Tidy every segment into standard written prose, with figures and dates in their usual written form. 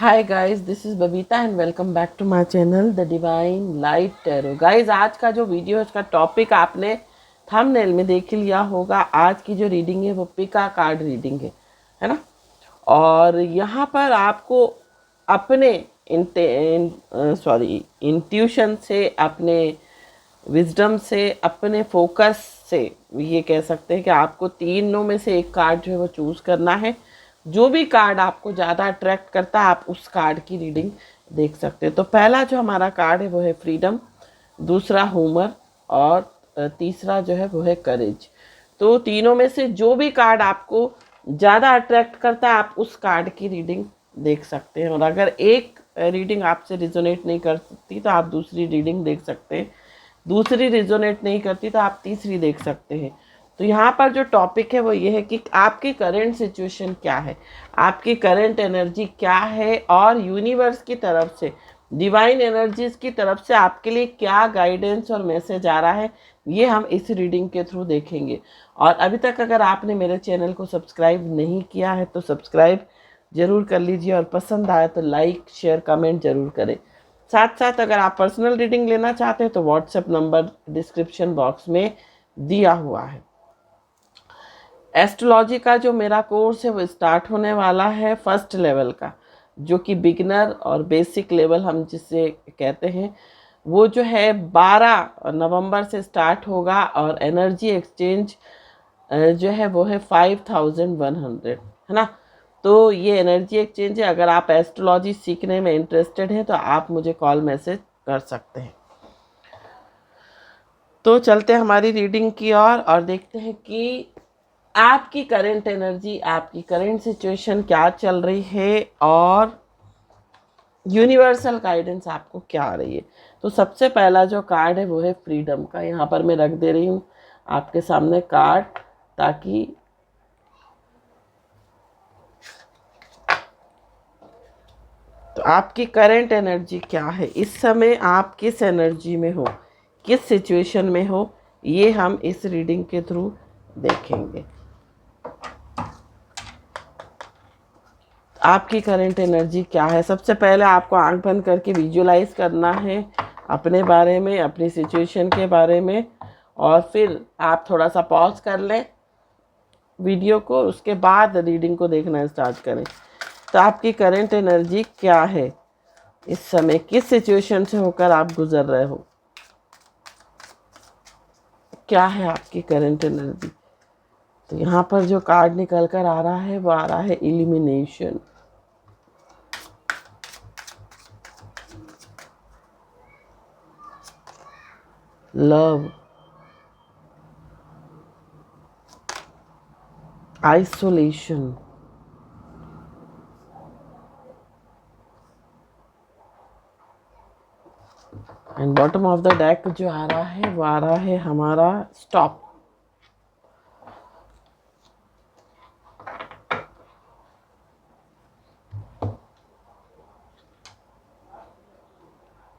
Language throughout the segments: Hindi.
Hi guys, this is Babita and welcome back to my channel the divine light tarot. Guys, आज का जो वीडियो है उसका टॉपिक आपने थंबनेल में देख लिया होगा। आज की जो रीडिंग है वो पिका कार्ड रीडिंग है ना। और यहाँ पर आपको अपने इंट्यूशन से, अपने विजडम से, अपने फोकस से ये कह सकते हैं कि आपको तीनों में से एक कार्ड जो है वो चूज करना है। जो भी कार्ड आपको ज़्यादा अट्रैक्ट करता है आप उस कार्ड की रीडिंग देख सकते हैं। तो पहला जो हमारा कार्ड है वो है फ्रीडम, दूसरा ह्यूमर और तीसरा जो है वो है करेज। तो तीनों में से जो भी कार्ड आपको ज़्यादा अट्रैक्ट करता है आप उस कार्ड की रीडिंग देख सकते हैं। और अगर एक रीडिंग आपसे रिजोनेट नहीं कर सकती तो आप दूसरी रीडिंग देख सकते हैं। दूसरी रिजोनेट नहीं करती तो आप तीसरी देख सकते हैं। तो यहाँ पर जो टॉपिक है वो ये है कि आपकी करंट सिचुएशन क्या है, आपकी करंट एनर्जी क्या है और यूनिवर्स की तरफ से, डिवाइन एनर्जीज की तरफ से आपके लिए क्या गाइडेंस और मैसेज आ रहा है, ये हम इस रीडिंग के थ्रू देखेंगे। और अभी तक अगर आपने मेरे चैनल को सब्सक्राइब नहीं किया है तो सब्सक्राइब ज़रूर कर लीजिए और पसंद आए तो लाइक शेयर कमेंट ज़रूर करें। साथ साथ अगर आप पर्सनल रीडिंग लेना चाहते हैं तो व्हाट्सएप नंबर डिस्क्रिप्शन बॉक्स में दिया हुआ है। एस्ट्रोलॉजी का जो मेरा कोर्स है वो स्टार्ट होने वाला है फर्स्ट लेवल का, जो कि बिगिनर और बेसिक लेवल हम जिसे कहते हैं, वो जो है 12 नवंबर से स्टार्ट होगा। और एनर्जी एक्सचेंज जो है वो है 5100, है ना। तो ये एनर्जी एक्सचेंज है। अगर आप एस्ट्रोलॉजी सीखने में इंटरेस्टेड हैं तो आप मुझे कॉल मैसेज कर सकते हैं। तो चलते हैं हमारी रीडिंग की ओर और देखते हैं कि आपकी करंट एनर्जी, आपकी करंट सिचुएशन क्या चल रही है और यूनिवर्सल गाइडेंस आपको क्या आ रही है। तो सबसे पहला जो कार्ड है वो है फ्रीडम का। यहाँ पर मैं रख दे रही हूँ आपके सामने कार्ड, ताकि तो आपकी करंट एनर्जी क्या है इस समय, आप किस एनर्जी में हो, किस सिचुएशन में हो, ये हम इस रीडिंग के थ्रू देखेंगे। आपकी करंट एनर्जी क्या है। सबसे पहले आपको आंख बंद करके विजुअलाइज करना है अपने बारे में, अपनी सिचुएशन के बारे में, और फिर आप थोड़ा सा पॉज कर लें वीडियो को, उसके बाद रीडिंग को देखना स्टार्ट करें। तो आपकी करंट एनर्जी क्या है इस समय, किस सिचुएशन से होकर आप गुजर रहे हो, क्या है आपकी करंट एनर्जी। तो यहाँ पर जो कार्ड निकल कर आ रहा है वो आ रहा है illumination, love, isolation, and bottom of the deck जो आ रहा है वो आ रहा है हमारा स्टॉप।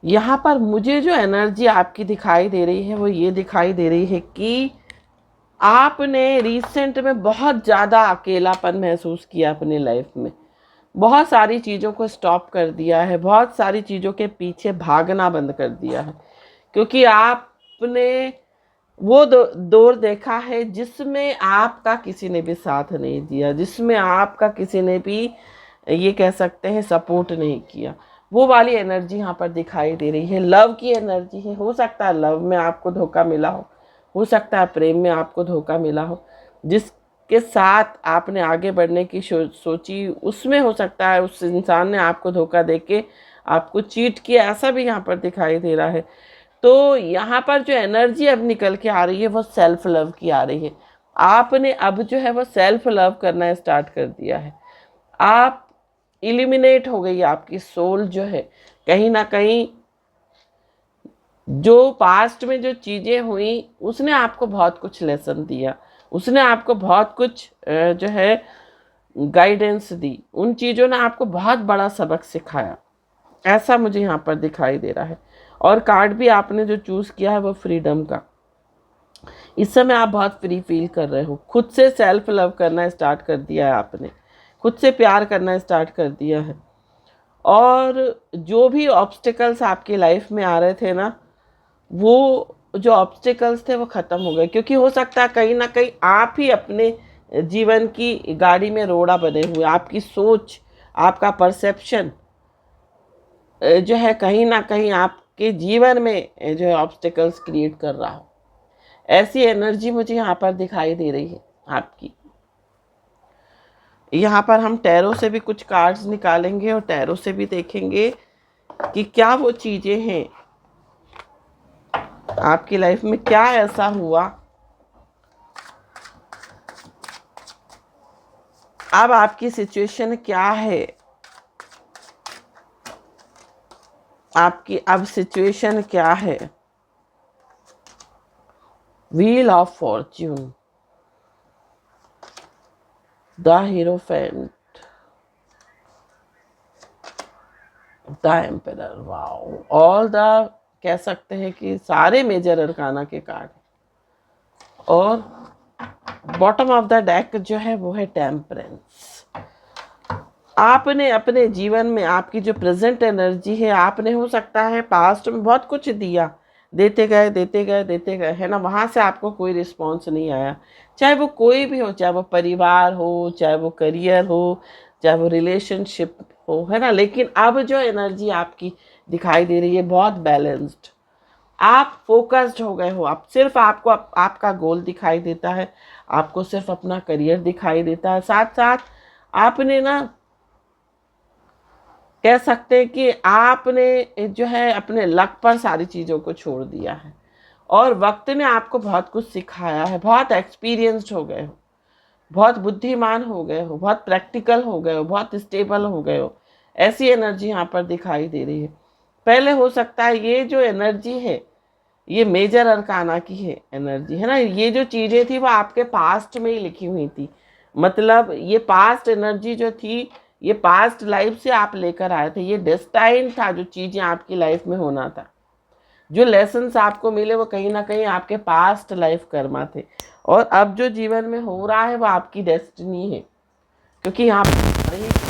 यहाँ पर मुझे जो एनर्जी आपकी दिखाई दे रही है वो ये दिखाई दे रही है कि आपने रिसेंट में बहुत ज़्यादा अकेलापन महसूस किया अपनी लाइफ में। बहुत सारी चीज़ों को स्टॉप कर दिया है, बहुत सारी चीज़ों के पीछे भागना बंद कर दिया है, क्योंकि आपने वो दौर देखा है जिसमें आपका किसी ने भी साथ नहीं दिया, जिसमें आपका किसी ने भी ये कह सकते हैं सपोर्ट नहीं किया। वो वाली एनर्जी यहाँ पर दिखाई दे रही है। लव की एनर्जी है। हो सकता है लव में आपको धोखा मिला हो सकता है प्रेम में आपको धोखा मिला हो, जिसके साथ आपने आगे बढ़ने की सोची, उसमें हो सकता है उस इंसान ने आपको धोखा देके आपको चीट किया, ऐसा भी यहाँ पर दिखाई दे रहा है। तो यहाँ पर जो एनर्जी अब निकल के आ रही है वो सेल्फ लव की आ रही है। आपने अब जो है वो सेल्फ लव करना स्टार्ट कर दिया है। आप इलिमिनेट हो गई, आपकी सोल जो है कहीं ना कहीं, जो पास्ट में जो चीज़ें हुई उसने आपको बहुत कुछ लेसन दिया, उसने आपको बहुत कुछ जो है गाइडेंस दी, उन चीज़ों ने आपको बहुत बड़ा सबक सिखाया, ऐसा मुझे यहाँ पर दिखाई दे रहा है। और कार्ड भी आपने जो चूज़ किया है वो फ्रीडम का। इस समय आप बहुत फ्री फील कर रहे हो, खुद से सेल्फ लव करना स्टार्ट कर दिया है आपने, खुद से प्यार करना स्टार्ट कर दिया है। और जो भी ऑब्स्टिकल्स आपकी लाइफ में आ रहे थे ना, वो जो ऑब्स्टिकल्स थे वो ख़त्म हो गए, क्योंकि हो सकता है कहीं ना कहीं आप ही अपने जीवन की गाड़ी में रोड़ा बने हुए, आपकी सोच, आपका परसेप्शन जो है कहीं ना कहीं आपके जीवन में जो है ऑब्स्टिकल्स क्रिएट कर रहा हो। ऐसी एनर्जी मुझे यहाँ पर दिखाई दे रही है आपकी। यहाँ पर हम टैरो से भी कुछ कार्ड्स निकालेंगे और टैरो से भी देखेंगे कि क्या वो चीज़ें हैं आपकी लाइफ में, क्या ऐसा हुआ। अब आपकी सिचुएशन क्या है, आपकी अब सिचुएशन क्या है। Wheel of fortune, the hierophant, the emperor. Wow, all the, कह सकते हैं कि सारे मेजर अरकाना के कार्ड। और बॉटम ऑफ द डेक जो है वो है टेम्परेंस। आपने अपने जीवन में आपकी जो प्रेजेंट एनर्जी है, आपने हो सकता है पास्ट में बहुत कुछ दिया, देते गए देते गए देते गए, है ना, वहाँ से आपको कोई रिस्पॉन्स नहीं आया, चाहे वो कोई भी हो, चाहे वो परिवार हो, चाहे वो करियर हो, चाहे वो रिलेशनशिप हो, है ना। लेकिन अब जो एनर्जी आपकी दिखाई दे रही है बहुत बैलेंस्ड, आप फोकस्ड हो गए हो। आप सिर्फ आपको आपका गोल दिखाई देता है, आपको सिर्फ अपना करियर दिखाई देता है, साथ साथ आपने ना, कह सकते हैं कि आपने जो है अपने लक पर सारी चीज़ों को छोड़ दिया है और वक्त ने आपको बहुत कुछ सिखाया है, बहुत एक्सपीरियंस्ड हो गए हो, बहुत बुद्धिमान हो गए हो, बहुत प्रैक्टिकल हो गए हो, बहुत स्टेबल हो गए हो। ऐसी एनर्जी यहाँ पर दिखाई दे रही है। पहले हो सकता है ये जो एनर्जी है ये मेजर अरकाना की है एनर्जी, है ना, ये जो चीज़ें थी वो आपके पास्ट में ही लिखी हुई थी। मतलब ये पास्ट एनर्जी जो थी, ये पास्ट लाइफ से आप लेकर आए थे, ये डेस्टाइन था, जो चीज़ें आपकी लाइफ में होना था, जो लेसन्स आपको मिले वो कहीं ना कहीं आपके पास्ट लाइफ कर्मा थे। और अब जो जीवन में हो रहा है वो आपकी डेस्टिनी है, क्योंकि यहाँ पर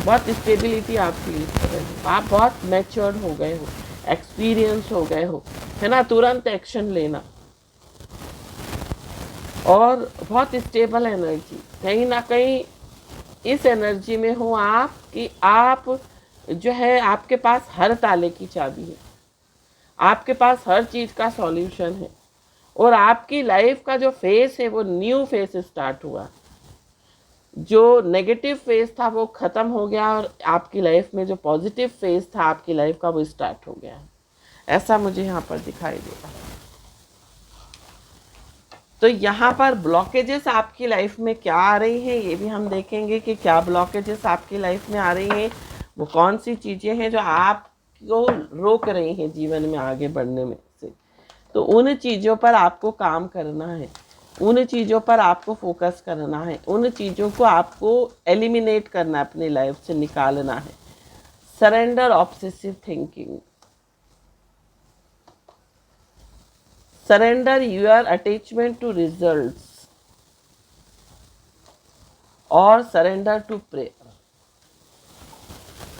बहुत स्टेबिलिटी आप फील कर रहे हो, आप बहुत मैच्योर्ड हो गए हो, एक्सपीरियंस हो गए हो, है ना, तुरंत एक्शन लेना और बहुत स्टेबल एनर्जी। कहीं ना कहीं इस एनर्जी में हो आप कि आप जो है, आपके पास हर ताले की चाबी है, आपके पास हर चीज़ का सॉल्यूशन है और आपकी लाइफ का जो फेस है वो न्यू फेस स्टार्ट हुआ। जो नेगेटिव फेज था वो ख़त्म हो गया और आपकी लाइफ में जो पॉजिटिव फेज था आपकी लाइफ का वो स्टार्ट हो गया, ऐसा मुझे यहाँ पर दिखाई दे रहा है। तो यहाँ पर ब्लॉकेजेस आपकी लाइफ में क्या आ रही हैं ये भी हम देखेंगे कि क्या ब्लॉकेजेस आपकी लाइफ में आ रही हैं, वो कौन सी चीज़ें हैं जो आपको रोक रही हैं जीवन में आगे बढ़ने में से। तो उन चीज़ों पर आपको काम करना है, उन चीज़ों पर आपको फोकस करना है, उन चीज़ों को आपको एलिमिनेट करना है, अपनी लाइफ से निकालना है। Surrender obsessive thinking, surrender your attachment to results और सरेंडर टू प्रेयर।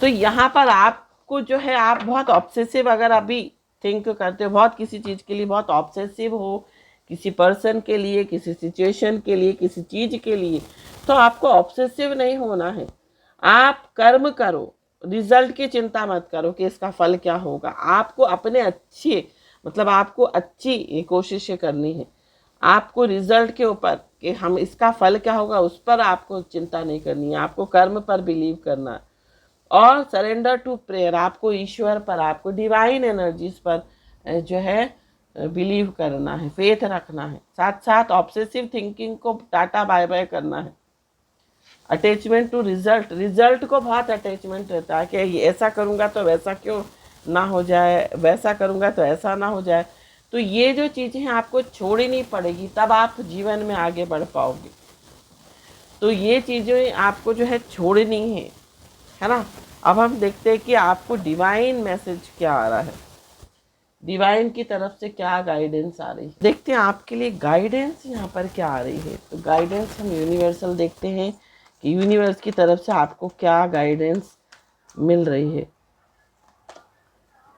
तो यहाँ पर आपको जो है, आप बहुत ऑब्सेसिव अगर अभी थिंक करते हो, बहुत किसी चीज़ के लिए बहुत ऑब्सेसिव हो, किसी पर्सन के लिए, किसी सिचुएशन के लिए, किसी चीज़ के लिए, तो आपको ऑब्सेसिव नहीं होना है। आप कर्म करो, रिजल्ट की चिंता मत करो कि इसका फल क्या होगा। आपको अपने अच्छे, मतलब आपको अच्छी कोशिशें करनी है, आपको रिजल्ट के ऊपर कि हम इसका फल क्या होगा उस पर आपको चिंता नहीं करनी है, आपको कर्म पर बिलीव करना है। और सरेंडर टू प्रेयर, आपको ईश्वर पर, आपको डिवाइन एनर्जीज पर जो है बिलीव करना है, फेथ रखना है। साथ साथ ऑब्सेसिव थिंकिंग को टाटा बाय बाय करना है। अटैचमेंट टू रिजल्ट, रिजल्ट को बहुत अटैचमेंट रहता है कि ऐसा करूँगा तो वैसा क्यों ना हो जाए, वैसा करूँगा तो ऐसा ना हो जाए। तो ये जो चीज़ें हैं आपको छोड़नी पड़ेगी, तब आप जीवन में आगे बढ़ पाओगे। तो ये चीज़ें आपको जो है छोड़नी है ना। अब हम देखते हैं कि आपको डिवाइन मैसेज क्या आ रहा है, डिवाइन की तरफ से क्या गाइडेंस आ रही है। देखते हैं आपके लिए गाइडेंस यहाँ पर क्या आ रही है। तो गाइडेंस हम यूनिवर्सल देखते हैं कि यूनिवर्स की तरफ से आपको क्या गाइडेंस मिल रही है।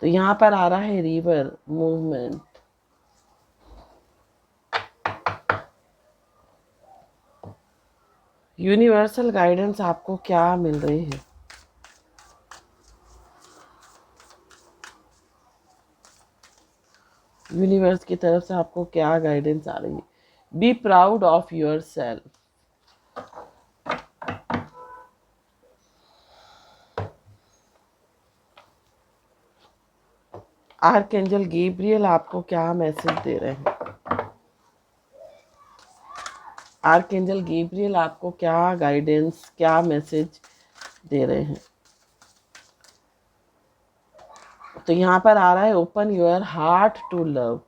तो यहाँ पर आ रहा है रिवर मूवमेंट। यूनिवर्सल गाइडेंस आपको क्या मिल रही है। यूनिवर्स की तरफ से आपको क्या गाइडेंस आ रही है। Be proud of your self. Archangel Gabriel आपको क्या मैसेज दे रहे हैं। आर्कएंजल गैब्रियल आपको क्या गाइडेंस, क्या मैसेज दे रहे हैं। तो यहाँ पर आ रहा है open your heart to love.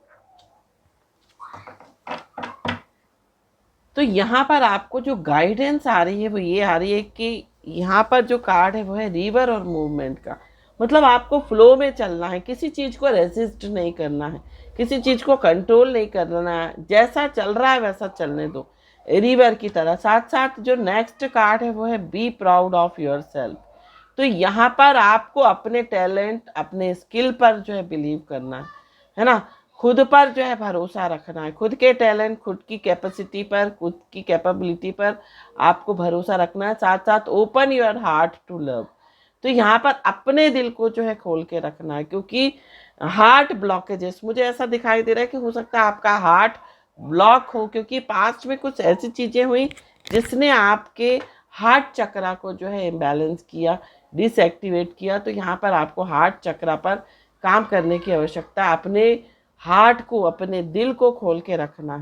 तो यहाँ पर आपको जो गाइडेंस आ रही है वो ये आ रही है कि यहाँ पर जो कार्ड है वो है रिवर और मूवमेंट का। मतलब आपको फ्लो में चलना है, किसी चीज़ को रेसिस्ट नहीं करना है, किसी चीज़ को कंट्रोल नहीं करना है, जैसा चल रहा है वैसा चलने दो रिवर की तरह। साथ साथ जो नेक्स्ट कार्ड है वो है be proud of your self. तो यहाँ पर आपको अपने टैलेंट, अपने स्किल पर जो है बिलीव करना है ना। खुद पर जो है भरोसा रखना है, खुद के टैलेंट, खुद की कैपेसिटी पर, खुद की कैपेबिलिटी पर आपको भरोसा रखना है। साथ साथ open your heart to love. तो यहाँ पर अपने दिल को जो है खोल के रखना है, क्योंकि हार्ट ब्लॉकेजेस मुझे ऐसा दिखाई दे रहा है कि हो सकता है आपका हार्ट ब्लॉक हो, क्योंकि पास्ट में कुछ ऐसी चीज़ें हुई जिसने आपके हार्ट चक्रा को जो है इम्बैलेंस किया, डिसएक्टिवेट किया। तो यहाँ पर आपको हार्ट चक्रा पर काम करने की आवश्यकता है। अपने हार्ट को, अपने दिल को खोल के रखना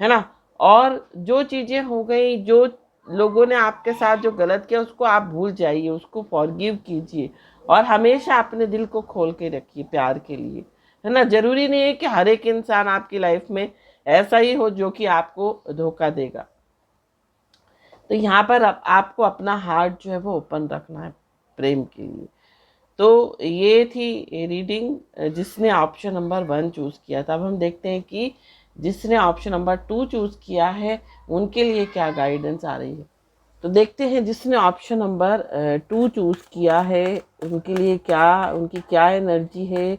है ना। और जो चीज़ें हो गई, जो लोगों ने आपके साथ जो गलत किया उसको आप भूल जाइए, उसको फॉरगिव कीजिए और हमेशा अपने दिल को खोल के रखिए प्यार के लिए, है ना। जरूरी नहीं है कि हर एक इंसान आपकी लाइफ में ऐसा ही हो जो कि आपको धोखा देगा। तो यहाँ पर आपको अपना हार्ट जो है वो ओपन रखना है प्रेम के लिए। तो ये थी रीडिंग जिसने ऑप्शन नंबर 1 चूज़ किया था। अब हम देखते हैं कि जिसने ऑप्शन नंबर 2 चूज़ किया है उनके लिए क्या गाइडेंस आ रही है। तो देखते हैं जिसने ऑप्शन नंबर 2 चूज़ किया है उनके लिए क्या, उनकी क्या एनर्जी है,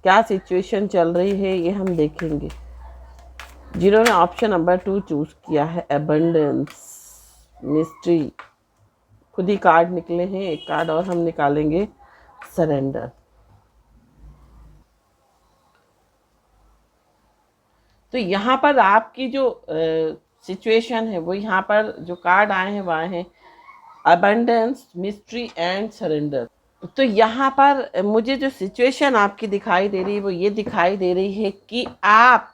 क्या सिचुएशन चल रही है, ये हम देखेंगे। जिन्होंने ऑप्शन नंबर 2 चूज़ किया है अबंडेंस, मिस्ट्री, खुद ही कार्ड निकले हैं। एक कार्ड और हम निकालेंगे, सरेंडर। तो यहाँ पर आपकी जो सिचुएशन है वो, यहाँ पर जो कार्ड आए हैं वो आए हैं अबंडेंस, मिस्ट्री एंड सरेंडर। तो यहाँ पर मुझे जो सिचुएशन आपकी दिखाई दे रही है वो ये दिखाई दे रही है कि आप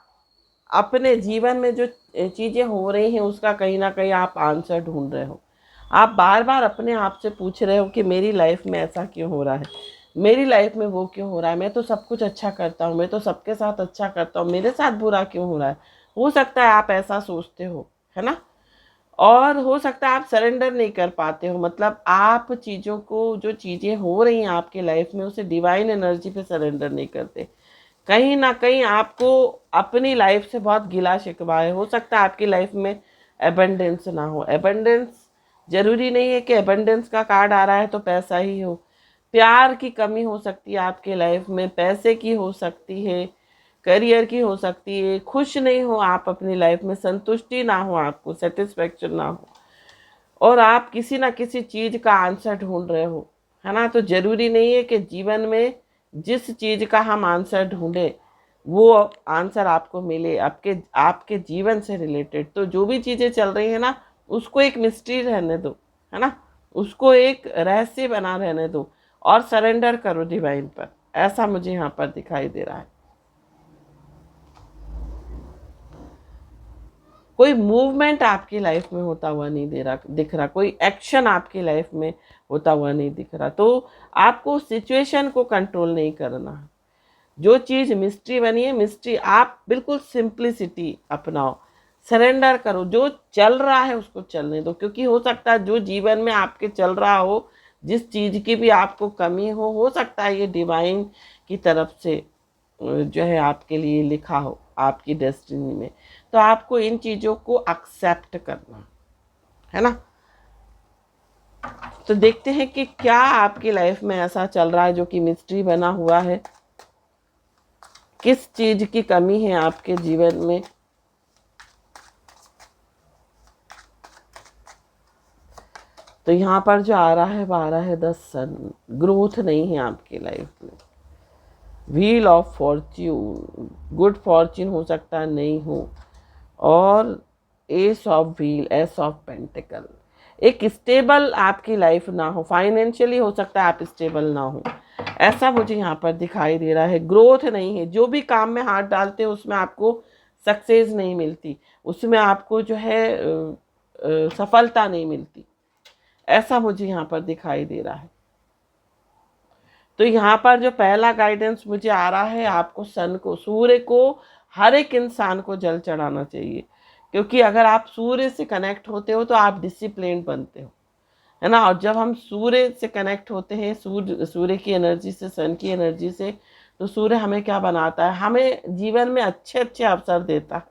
अपने जीवन में जो चीज़ें हो रही हैं उसका कहीं ना कहीं आप आंसर ढूंढ रहे हो। आप बार बार अपने आप से पूछ रहे हो कि मेरी लाइफ में ऐसा क्यों हो रहा है, मेरी लाइफ में वो क्यों हो रहा है, मैं तो सब कुछ अच्छा करता हूँ, मैं तो सबके साथ अच्छा करता हूँ, मेरे साथ बुरा क्यों हो रहा है। हो सकता है आप ऐसा सोचते हो, है ना। और हो सकता है आप सरेंडर नहीं कर पाते हो, मतलब आप चीज़ों को, जो चीज़ें हो रही हैं आपके लाइफ में उसे डिवाइन एनर्जी पे सरेंडर नहीं करते। कहीं ना कहीं आपको अपनी लाइफ से बहुत गिला शिकवा है। हो सकता है आपकी लाइफ में एबंडेंस ना हो। एबंडेंस जरूरी नहीं है कि एबंडेंस का कार्ड आ रहा है तो पैसा ही हो। प्यार की कमी हो सकती है आपके लाइफ में, पैसे की हो सकती है, करियर की हो सकती है। खुश नहीं हो आप अपनी लाइफ में, संतुष्टि ना हो, आपको सेटिस्फेक्शन ना हो, और आप किसी ना किसी चीज़ का आंसर ढूंढ रहे हो, है ना। तो ज़रूरी नहीं है कि जीवन में जिस चीज़ का हम आंसर ढूंढें वो आंसर आपको मिले आपके आपके जीवन से रिलेटेड। तो जो भी चीज़ें चल रही है ना उसको एक मिस्ट्री रहने दो, है ना, उसको एक रहस्य बना रहने दो और सरेंडर करो डिवाइन पर। ऐसा मुझे यहाँ पर दिखाई दे रहा है। कोई मूवमेंट आपकी लाइफ में होता हुआ नहीं दिख रहा, कोई एक्शन आपकी लाइफ में होता हुआ नहीं दिख रहा। तो आपको सिचुएशन को कंट्रोल नहीं करना है। जो चीज़ मिस्ट्री बनी है, मिस्ट्री आप बिल्कुल सिंप्लिसिटी अपनाओ, सरेंडर करो। जो चल रहा है उसको चलने दो, क्योंकि हो सकता है जो जीवन में आपके चल रहा हो, जिस चीज़ की भी आपको कमी हो सकता है ये डिवाइन की तरफ से जो है आपके लिए लिखा हो आपकी डेस्टिनी में। तो आपको इन चीज़ों को एक्सेप्ट करना है ना। तो देखते हैं कि क्या आपकी लाइफ में ऐसा चल रहा है जो कि मिस्ट्री बना हुआ है, किस चीज की कमी है आपके जीवन में। तो यहाँ पर जो आ रहा है वो आ रहा है 10 सन। ग्रोथ नहीं है आपकी लाइफ में। Wheel of Fortune, good Fortune हो सकता है नहीं हो, और S of wheel, S of pentacle. एक स्टेबल आपकी लाइफ ना हो, फाइनेंशियली हो सकता है आप स्टेबल ना हो, ऐसा मुझे यहाँ पर दिखाई दे रहा है। ग्रोथ नहीं है, जो भी काम में हाथ डालते हो उसमें आपको सक्सेस नहीं मिलती, उसमें आपको जो है सफलता नहीं मिलती, ऐसा मुझे यहाँ पर दिखाई दे रहा है। तो यहाँ पर जो पहला गाइडेंस मुझे आ रहा है, आपको सन को, सूर्य को, हर एक इंसान को जल चढ़ाना चाहिए, क्योंकि अगर आप सूर्य से कनेक्ट होते हो तो आप डिसिप्लिन बनते हो, है ना। और जब हम सूर्य से कनेक्ट होते हैं, सूर्य की एनर्जी से, सन की एनर्जी से, तो सूर्य हमें क्या बनाता है, हमें जीवन में अच्छे अच्छे अवसर देता है,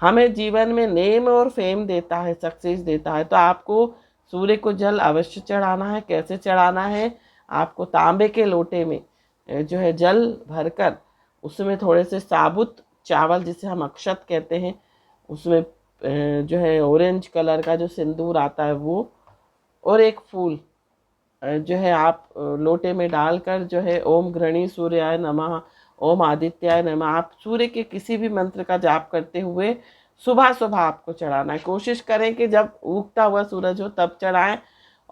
हमें जीवन में नेम और फेम देता है, सक्सेस देता है। तो आपको सूर्य को जल अवश्य चढ़ाना है। कैसे चढ़ाना है, आपको तांबे के लोटे में जो है जल भरकर, उसमें थोड़े से साबुत चावल, जिसे हम अक्षत कहते हैं, उसमें जो है ऑरेंज कलर का जो सिंदूर आता है वो, और एक फूल जो है आप लोटे में डालकर जो है ओम घृणी सूर्याय नमः, ओम आदित्याय नमः, आप सूर्य के किसी भी मंत्र का जाप करते हुए सुबह सुबह आपको चढ़ाना है। कोशिश करें कि जब उगता हुआ सूरज हो तब चढ़ाएं,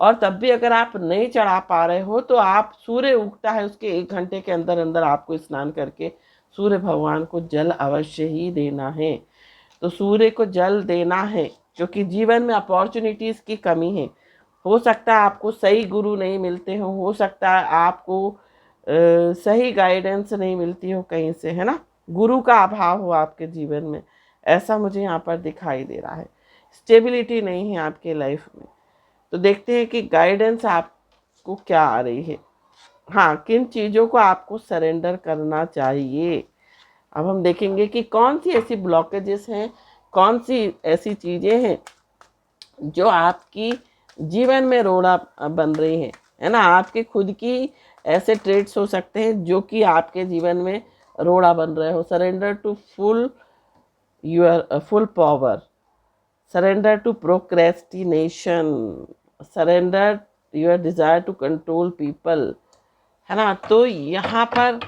और तब भी अगर आप नहीं चढ़ा पा रहे हो तो आप सूर्य उगता है उसके 1 घंटे के अंदर अंदर आपको स्नान करके सूर्य भगवान को जल अवश्य ही देना है। तो सूर्य को जल देना है, क्योंकि जीवन में अपॉर्चुनिटीज़ की कमी है। हो सकता है आपको सही गुरु नहीं मिलते हो सकता है आपको सही गाइडेंस नहीं मिलती हो कहीं से, है ना, गुरु का अभाव हो आपके जीवन में, ऐसा मुझे यहाँ पर दिखाई दे रहा है। स्टेबिलिटी नहीं है आपके लाइफ में। तो देखते हैं कि गाइडेंस आपको क्या आ रही है। हाँ, किन चीज़ों को आपको सरेंडर करना चाहिए। अब हम देखेंगे कि कौन सी ऐसी ब्लॉकेजेस हैं, कौन सी ऐसी चीज़ें हैं जो आपकी जीवन में रोड़ा बन रही है ना। आपके खुद की ऐसे ट्रेड्स हो सकते हैं जो कि आपके जीवन में रोड़ा बन रहे हो। Surrender to full your full power, surrender to procrastination, surrender your desire to control people, है ना। तो यहाँ पर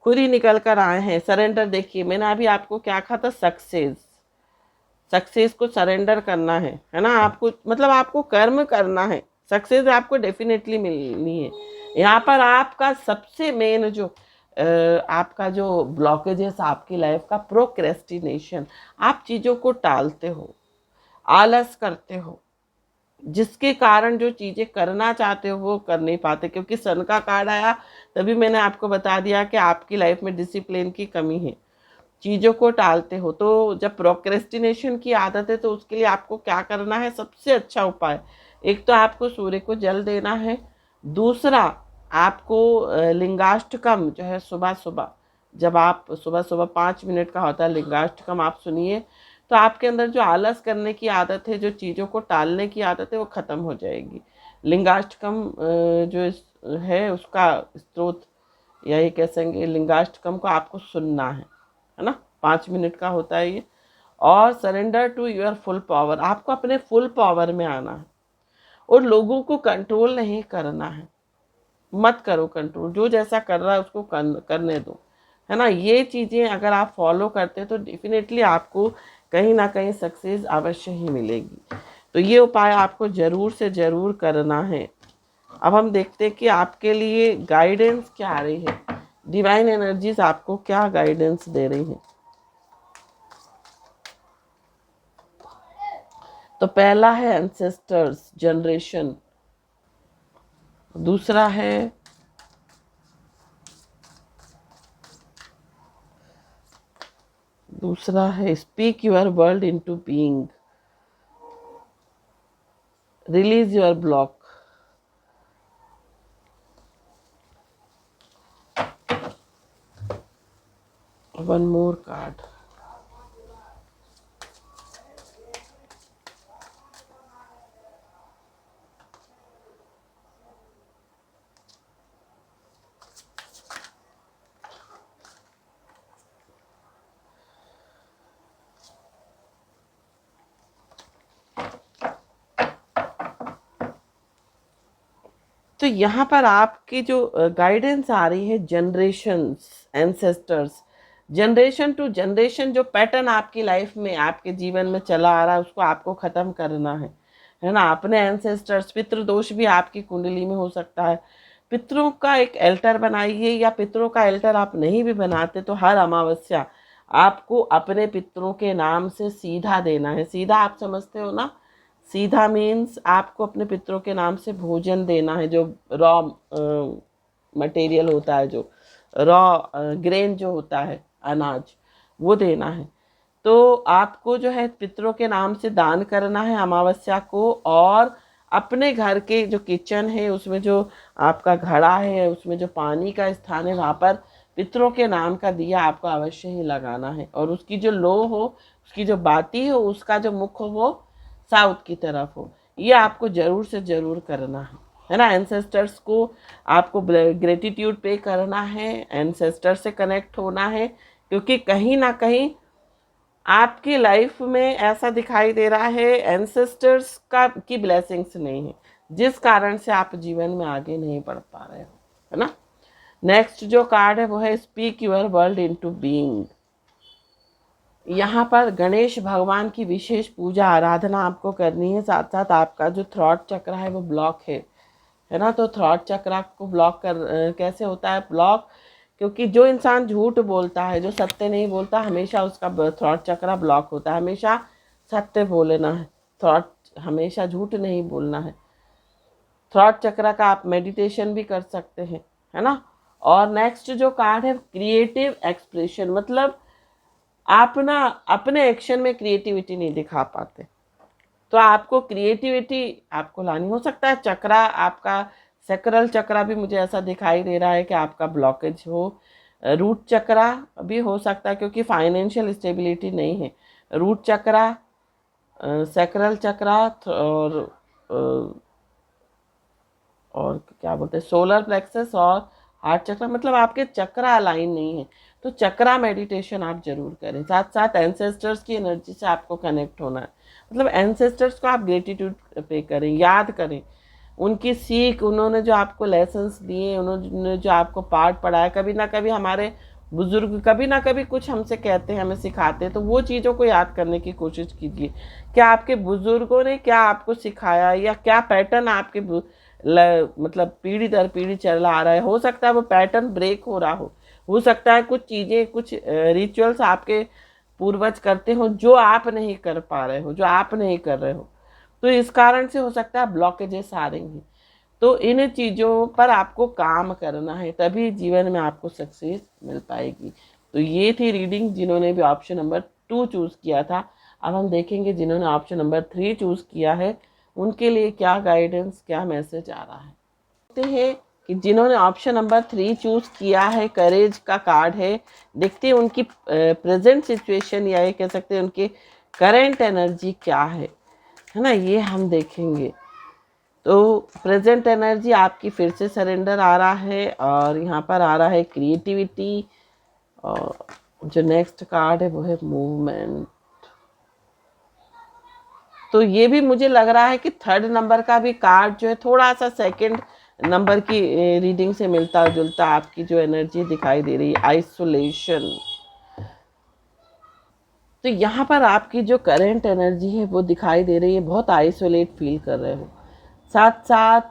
खुद ही निकल कर आए हैं सरेंडर। देखिए मैंने अभी आपको क्या कहा था, सक्सेस, सक्सेस को सरेंडर करना है ना। आपको मतलब आपको कर्म करना है, सक्सेस आपको डेफिनेटली मिलनी है। यहाँ पर आपका सबसे मेन जो आपका जो ब्लॉकेजेस आपकी लाइफ का, प्रोक्रेस्टिनेशन, आप चीज़ों को टालते हो, आलस करते हो, जिसके कारण जो चीज़ें करना चाहते हो वो कर नहीं पाते। क्योंकि सन का कार्ड आया, तभी मैंने आपको बता दिया कि आपकी लाइफ में डिसिप्लिन की कमी है, चीज़ों को टालते हो। तो जब प्रोक्रेस्टिनेशन की आदत है तो उसके लिए आपको क्या करना है, सबसे अच्छा उपाय, एक तो आपको सूर्य को जल देना है, दूसरा आपको लिंगाष्टकम जो है सुबह सुबह, जब आप सुबह सुबह 5 मिनट का होता है लिंगाष्टकम, आप सुनिए, तो आपके अंदर जो आलस करने की आदत है, जो चीज़ों को टालने की आदत है, वो ख़त्म हो जाएगी। लिंगाष्टकम जो है उसका स्रोत, या ये कह सकेंगे लिंगाष्टकम को आपको सुनना है ना, 5 मिनट का होता है ये। और surrender to your full power, आपको अपने फुल पावर में आना है और लोगों को कंट्रोल नहीं करना है। मत करो कंट्रोल, जो जैसा कर रहा है उसको करने दो, है ना। ये चीज़ें अगर आप फॉलो करते हैं तो डेफिनेटली आपको कहीं ना कहीं सक्सेस अवश्य ही मिलेगी। तो ये उपाय आपको ज़रूर से ज़रूर करना है। अब हम देखते हैं कि आपके लिए गाइडेंस क्या आ रही है, डिवाइन एनर्जीज आपको क्या गाइडेंस दे रही हैं। तो पहला है एंसेस्टर्स, जनरेशन, दूसरा है speak your world into being, release your block, one more card, तो यहाँ पर आपकी जो गाइडेंस आ रही है, generations, ancestors, generation to generation जो पैटर्न आपकी लाइफ में, आपके जीवन में चला आ रहा है, उसको आपको ख़त्म करना है ना। अपने एंसेस्टर्स, पितृदोष भी आपकी कुंडली में हो सकता है। पितरों का एक एल्टर बनाइए, या पितरों का एल्टर आप नहीं भी बनाते तो हर अमावस्या आपको अपने पितरों के नाम से सीधा देना है। सीधा आप समझते हो ना, सीधा मीन्स आपको अपने पितरों के नाम से भोजन देना है, जो रॉ मटेरियल होता है, जो रॉ ग्रेन जो होता है, अनाज, वो देना है। तो आपको जो है पितरों के नाम से दान करना है अमावस्या को। और अपने घर के जो किचन है, उसमें जो आपका घड़ा है, उसमें जो पानी का स्थान है, वहाँ पर पितरों के नाम का दिया आपको अवश्य ही लगाना है। और उसकी जो लो हो, उसकी जो बाती हो, उसका जो मुख हो वो साउथ की तरफ हो। ये आपको ज़रूर से ज़रूर करना है ना। एंसेस्टर्स को आपको ग्रेटिट्यूड पे करना है, एंसेस्टर से कनेक्ट होना है, क्योंकि कहीं ना कहीं आपकी लाइफ में ऐसा दिखाई दे रहा है एंसेस्टर्स का की ब्लेसिंग्स नहीं है, जिस कारण से आप जीवन में आगे नहीं बढ़ पा रहे हो, है ना। नेक्स्ट जो कार्ड है वो है speak your world into being. यहाँ पर गणेश भगवान की विशेष पूजा आराधना आपको करनी है। साथ साथ आपका जो थ्रॉट चक्र है वो ब्लॉक है ना। तो थ्रॉट चक्र को ब्लॉक कैसे होता है ब्लॉक, क्योंकि जो इंसान झूठ बोलता है, जो सत्य नहीं बोलता, हमेशा उसका थ्रॉट चक्र ब्लॉक होता है। हमेशा सत्य बोलना है, थ्रॉट, हमेशा झूठ नहीं बोलना है। थ्रॉट चक्र का आप मेडिटेशन भी कर सकते हैं, है ना। और नेक्स्ट जो कार्ड है क्रिएटिव एक्सप्रेशन, मतलब आप ना अपने एक्शन में क्रिएटिविटी नहीं दिखा पाते, तो आपको क्रिएटिविटी आपको लानी। हो सकता है चक्रा आपका, सेक्रल चक्रा भी मुझे ऐसा दिखाई दे रहा है कि आपका ब्लॉकेज हो। रूट चक्रा भी हो सकता है, क्योंकि फाइनेंशियल स्टेबिलिटी नहीं है। रूट चक्रा, सेक्रल चक्रा, और क्या बोलते हैं, सोलर प्लेक्सस और हार्ट चक्र, मतलब आपके चक्रा अलाइन नहीं है। तो चक्रा मेडिटेशन आप जरूर करें। साथ साथ एंसेस्टर्स की एनर्जी से आपको कनेक्ट होना है, मतलब एंसेस्टर्स को आप ग्रेटिट्यूड पे करें, याद करें उनकी सीख, उन्होंने जो आपको लेसन्स दिए, उन्होंने जो आपको पाठ पढ़ाया। कभी ना कभी हमारे बुजुर्ग कभी ना कभी कुछ हमसे कहते हैं, हमें सिखाते हैं, तो वो चीज़ों को याद करने की कोशिश कीजिए। क्या आपके बुजुर्गों ने क्या आपको सिखाया, या क्या पैटर्न आपके मतलब पीढ़ी दर पीढ़ी चला आ रहा है। हो सकता है वो पैटर्न ब्रेक हो रहा हो सकता है कुछ चीज़ें, कुछ रिचुअल्स आपके पूर्वज करते हो जो आप नहीं कर पा रहे हो, जो आप नहीं कर रहे हो, तो इस कारण से हो सकता है ब्लॉकेजेस आ रही हैं। तो इन चीज़ों पर आपको काम करना है, तभी जीवन में आपको सक्सेस मिल पाएगी। तो ये थी रीडिंग जिन्होंने भी ऑप्शन नंबर 2 चूज़ किया था। अब हम देखेंगे जिन्होंने ऑप्शन नंबर 3 चूज़ किया है उनके लिए क्या गाइडेंस, क्या मैसेज आ रहा है। देखते हैं कि जिन्होंने ऑप्शन नंबर 3 चूज़ किया है, करेज का कार्ड है। देखते हैं उनकी प्रेजेंट सिचुएशन, या ये कह सकते हैं उनकी करेंट एनर्जी क्या है ना, ये हम देखेंगे। तो प्रेजेंट एनर्जी आपकी फिर से सरेंडर आ रहा है, और यहाँ पर आ रहा है क्रिएटिविटी, और जो नेक्स्ट कार्ड है वो है मूवमेंट। तो ये भी मुझे लग रहा है कि थर्ड नंबर का भी कार्ड जो है थोड़ा सा सेकंड नंबर की रीडिंग से मिलता जुलता आपकी जो एनर्जी दिखाई दे रही है, आइसोलेशन। तो यहाँ पर आपकी जो करंट एनर्जी है वो दिखाई दे रही है, बहुत आइसोलेट फील कर रहे हो, साथ साथ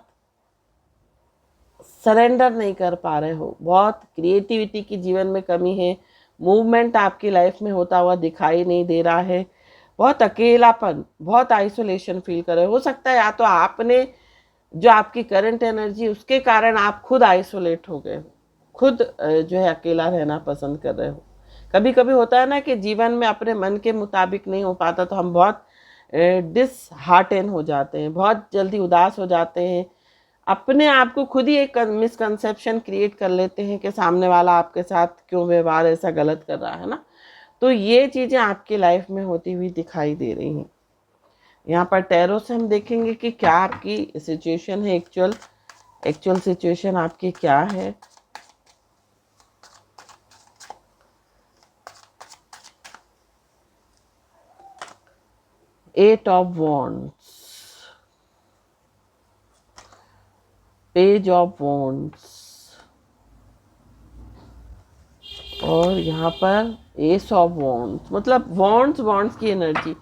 सरेंडर नहीं कर पा रहे हो, बहुत क्रिएटिविटी की जीवन में कमी है, मूवमेंट आपकी लाइफ में होता हुआ दिखाई नहीं दे रहा है, बहुत अकेलापन, बहुत आइसोलेशन फील कर रहे हो सकता है या तो आपने जो आपकी करंट एनर्जी उसके कारण आप खुद आइसोलेट हो गए हो, खुद जो है अकेला रहना पसंद कर रहे हो। कभी कभी होता है ना कि जीवन में अपने मन के मुताबिक नहीं हो पाता, तो हम बहुत डिसहार्टन हो जाते हैं, बहुत जल्दी उदास हो जाते हैं, अपने आप को खुद ही एक मिसकंसेप्शन क्रिएट कर लेते हैं कि सामने वाला आपके साथ क्यों व्यवहार ऐसा गलत कर रहा है ना। तो ये चीज़ें आपकी लाइफ में होती हुई दिखाई दे रही हैं। यहाँ पर टैरो से हम देखेंगे कि क्या आपकी सिचुएशन है, एक्चुअल सिचुएशन आपकी क्या है। Eight of wands, page of wands, और यहाँ पर एस ऑफ वॉन्ड्स, मतलब वॉन्ड्स की एनर्जी,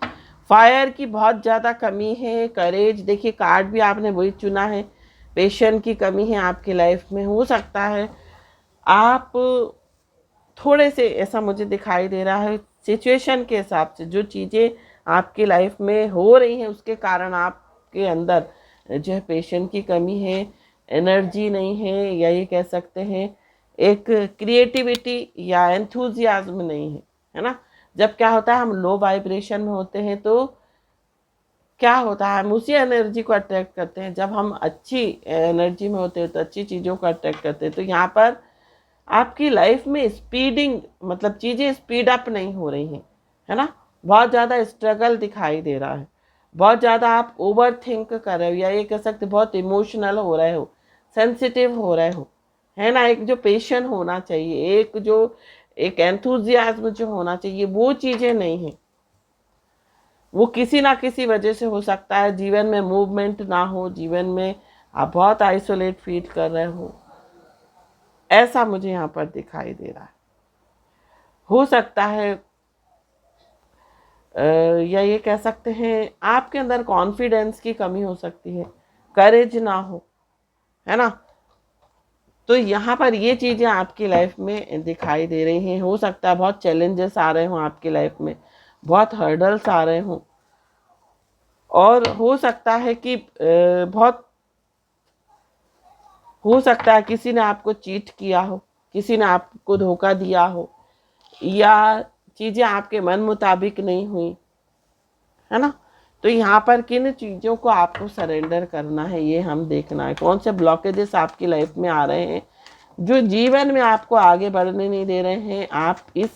फायर की बहुत ज़्यादा कमी है। करेज, देखिए कार्ड भी आपने वही चुना है। पेशेंस की कमी है आपकी लाइफ में। हो सकता है आप थोड़े से, ऐसा मुझे दिखाई दे रहा है सिचुएशन के हिसाब से, जो चीज़ें आपकी लाइफ में हो रही हैं उसके कारण आपके अंदर जो है पेशेंस की कमी है, एनर्जी नहीं है, या ये कह सकते हैं एक क्रिएटिविटी या एंथुजियाज्म नहीं है ना। जब क्या होता है हम लो वाइब्रेशन में होते हैं तो क्या होता है हम उसी एनर्जी को अट्रैक्ट करते हैं। जब हम अच्छी एनर्जी में होते हैं तो अच्छी चीज़ों को अट्रैक्ट करते हैं। तो यहाँ पर आपकी लाइफ में स्पीडिंग, मतलब चीज़ें स्पीड अप नहीं हो रही हैं, है ना। बहुत ज़्यादा स्ट्रगल दिखाई दे रहा है, बहुत ज़्यादा आप ओवर थिंक कर रहे हो, या ये कह सकते बहुत इमोशनल हो रहे हो, सेंसिटिव हो रहे हो, है ना। एक जो पेशेंट होना चाहिए, एक जो एक एंथुजियाज्म जो होना चाहिए, वो चीज़ें नहीं है। वो किसी ना किसी वजह से हो सकता है जीवन में मूवमेंट ना हो, जीवन में आप बहुत आइसोलेट फील कर रहे हो, ऐसा मुझे यहाँ पर दिखाई दे रहा है। हो सकता है या ये कह सकते हैं आपके अंदर कॉन्फिडेंस की कमी हो सकती है, करेज ना हो, है ना। तो यहाँ पर ये चीज़ें आपकी लाइफ में दिखाई दे रही हैं। हो सकता है बहुत चैलेंजेस आ रहे हों आपकी लाइफ में, बहुत हर्डल्स आ रहे हों, और हो सकता है कि बहुत हो सकता है किसी ने आपको चीट किया हो, किसी ने आपको धोखा दिया हो, या चीज़ें आपके मन मुताबिक नहीं हुई, है ना। तो यहाँ पर किन चीज़ों को आपको सरेंडर करना है, ये हम देखना है। कौन से ब्लॉकेजेस आपकी लाइफ में आ रहे हैं जो जीवन में आपको आगे बढ़ने नहीं दे रहे हैं। आप इस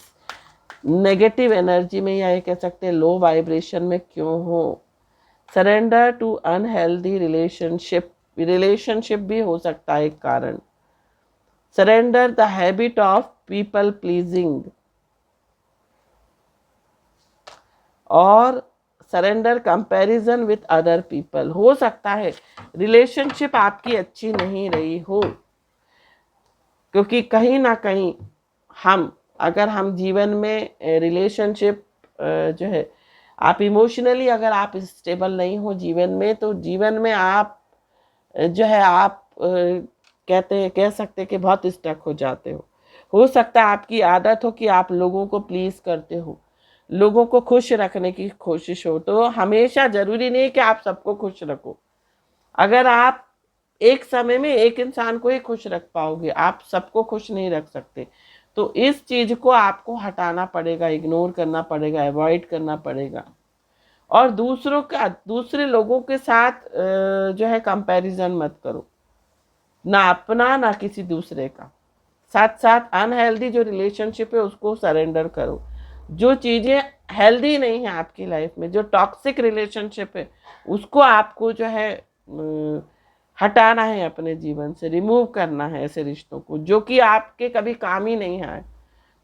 नेगेटिव एनर्जी में, या ये कह सकते हैं लो वाइब्रेशन में क्यों हो। सरेंडर टू अनहेल्दी रिलेशनशिप भी हो सकता है एक कारण। Surrender the habit of people pleasing, और surrender comparison with other people. हो सकता है रिलेशनशिप आपकी अच्छी नहीं रही हो, क्योंकि कहीं ना कहीं अगर हम जीवन में रिलेशनशिप जो है, आप इमोशनली अगर आप स्टेबल नहीं हो जीवन में, तो जीवन में आप जो है आप कह सकते हैं कि बहुत स्टक हो जाते हो। हो सकता है आपकी आदत हो कि आप लोगों को प्लीज करते हो, लोगों को खुश रखने की कोशिश हो। तो हमेशा जरूरी नहीं कि आप सबको खुश रखो। अगर आप एक समय में एक इंसान को ही खुश रख पाओगे, आप सबको खुश नहीं रख सकते। तो इस चीज को आपको हटाना पड़ेगा, इग्नोर करना पड़ेगा, अवॉइड करना पड़ेगा। और दूसरे लोगों के साथ जो है कंपैरिजन मत करो, ना अपना ना किसी दूसरे का। साथ साथ अनहेल्दी जो रिलेशनशिप है उसको सरेंडर करो। जो चीज़ें हेल्दी नहीं है आपकी लाइफ में, जो टॉक्सिक रिलेशनशिप है, उसको आपको जो है हटाना है अपने जीवन से, रिमूव करना है ऐसे रिश्तों को जो कि आपके कभी काम ही नहीं आए,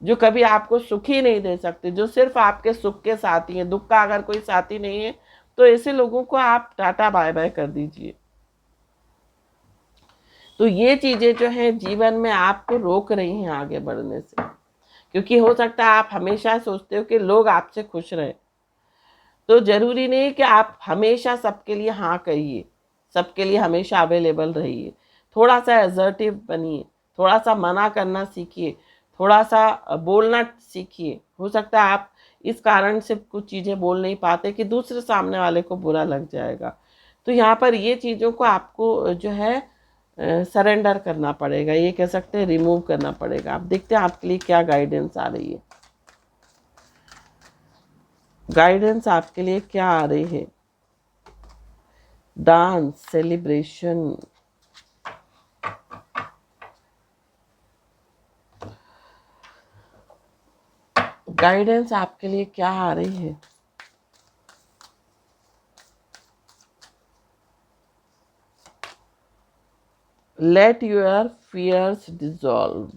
जो कभी आपको सुख ही नहीं दे सकते, जो सिर्फ आपके सुख के साथी हैं। दुख का अगर कोई साथी नहीं है तो ऐसे लोगों को आप टाटा बाय बाय कर दीजिए। तो ये चीजें जो है जीवन में आपको रोक रही हैं आगे बढ़ने से, क्योंकि हो सकता है आप हमेशा सोचते हो कि लोग आपसे खुश रहे। तो जरूरी नहीं कि आप हमेशा सबके लिए हाँ कहिए, सबके लिए हमेशा अवेलेबल रहिए। थोड़ा सा एसर्टिव बनिए, थोड़ा सा मना करना सीखिए, थोड़ा सा बोलना सीखिए। हो सकता है आप इस कारण से कुछ चीज़ें बोल नहीं पाते कि दूसरे सामने वाले को बुरा लग जाएगा। तो यहाँ पर ये चीज़ों को आपको जो है सरेंडर करना पड़ेगा, ये कह सकते हैं रिमूव करना पड़ेगा। आप देखते हैं आपके लिए क्या गाइडेंस आ रही है। गाइडेंस आपके लिए क्या आ रही है। डांस, सेलिब्रेशन, गाइडेंस आपके लिए क्या आ रही है। Let your fears dissolve,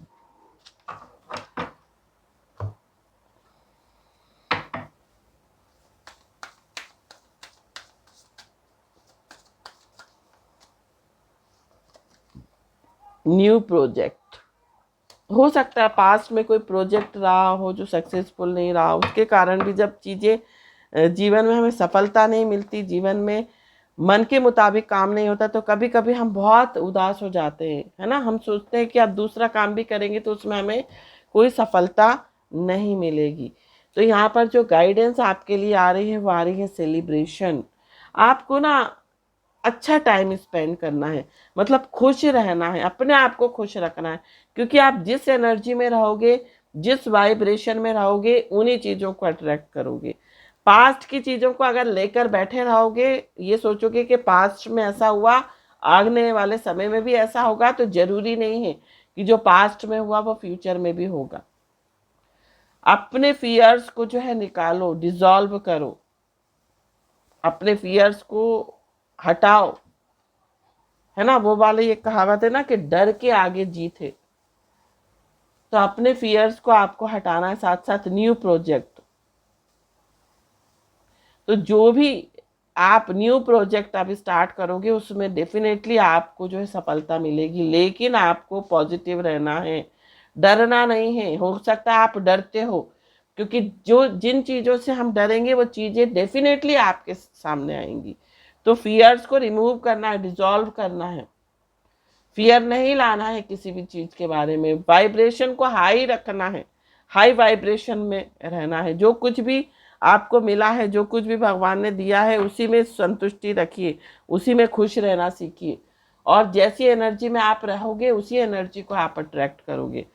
new project हो सकता है। पास्ट में कोई प्रोजेक्ट रहा हो जो सक्सेसफुल नहीं रहा, उसके कारण भी जब चीज़ें जीवन में हमें सफलता नहीं मिलती, जीवन में मन के मुताबिक काम नहीं होता, तो कभी कभी हम बहुत उदास हो जाते हैं, है ना। हम सोचते हैं कि अब दूसरा काम भी करेंगे तो उसमें हमें कोई सफलता नहीं मिलेगी। तो यहाँ पर जो गाइडेंस आपके लिए आ रही है वो आ रही है सेलिब्रेशन। आपको ना अच्छा टाइम स्पेंड करना है, मतलब खुश रहना है, अपने आप को खुश रखना है, क्योंकि आप जिस एनर्जी में रहोगे, जिस वाइब्रेशन में रहोगे, उन्हीं चीज़ों को अट्रैक्ट करोगे। पास्ट की चीज़ों को अगर लेकर बैठे रहोगे, ये सोचोगे कि पास्ट में ऐसा हुआ, आने वाले समय में भी ऐसा होगा, तो जरूरी नहीं है कि जो पास्ट में हुआ वो फ्यूचर में भी होगा। अपने फियर्स को जो है निकालो, डिसॉल्व करो, अपने फियर्स को हटाओ, है ना। वो वाले ये कहावत है ना कि डर के आगे जीत है। तो अपने फियर्स को आपको हटाना है, साथ साथ न्यू प्रोजेक्ट। तो जो भी आप न्यू प्रोजेक्ट आप स्टार्ट करोगे उसमें डेफिनेटली आपको जो है सफलता मिलेगी, लेकिन आपको पॉजिटिव रहना है, डरना नहीं है। हो सकता है आप डरते हो, क्योंकि जो जिन चीज़ों से हम डरेंगे वो चीज़ें डेफिनेटली आपके सामने आएंगी। तो फियर्स को रिमूव करना है, डिसॉल्व करना है, फियर नहीं लाना है किसी भी चीज़ के बारे में। वाइब्रेशन को हाई रखना है, हाई वाइब्रेशन में रहना है। जो कुछ भी आपको मिला है, जो कुछ भी भगवान ने दिया है, उसी में संतुष्टि रखिए, उसी में खुश रहना सीखिए, और जैसी एनर्जी में आप रहोगे उसी एनर्जी को आप अट्रैक्ट करोगे।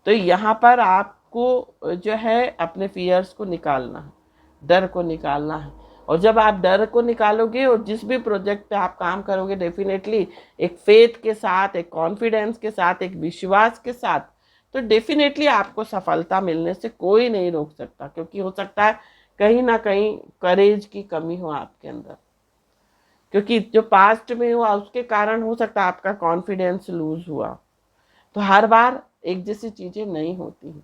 तो यहाँ पर आपको जो है अपने फियर्स को निकालना है, डर को निकालना है। और जब आप डर को निकालोगे और जिस भी प्रोजेक्ट पे आप काम करोगे, डेफिनेटली एक फेथ के साथ, एक कॉन्फिडेंस के साथ, एक विश्वास के साथ, तो डेफिनेटली आपको सफलता मिलने से कोई नहीं रोक सकता। क्योंकि हो सकता है कहीं ना कहीं करेज की कमी हो आपके अंदर, क्योंकि जो पास्ट में हुआ उसके कारण हो सकता है आपका कॉन्फिडेंस लूज हुआ। तो हर बार एक जैसी चीज़ें नहीं होती हैं।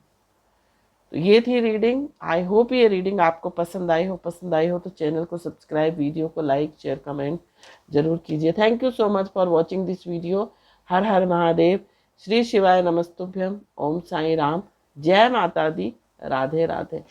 तो ये थी रीडिंग। आई होप ये रीडिंग आपको पसंद आई हो। पसंद आई हो तो चैनल को सब्सक्राइब, वीडियो को लाइक, शेयर, कमेंट जरूर कीजिए। Thank you so much for watching this video. हर हर महादेव। श्री शिवाय नमस्तुभ्यम। ओम साई राम। जय माता दी। राधे राधे।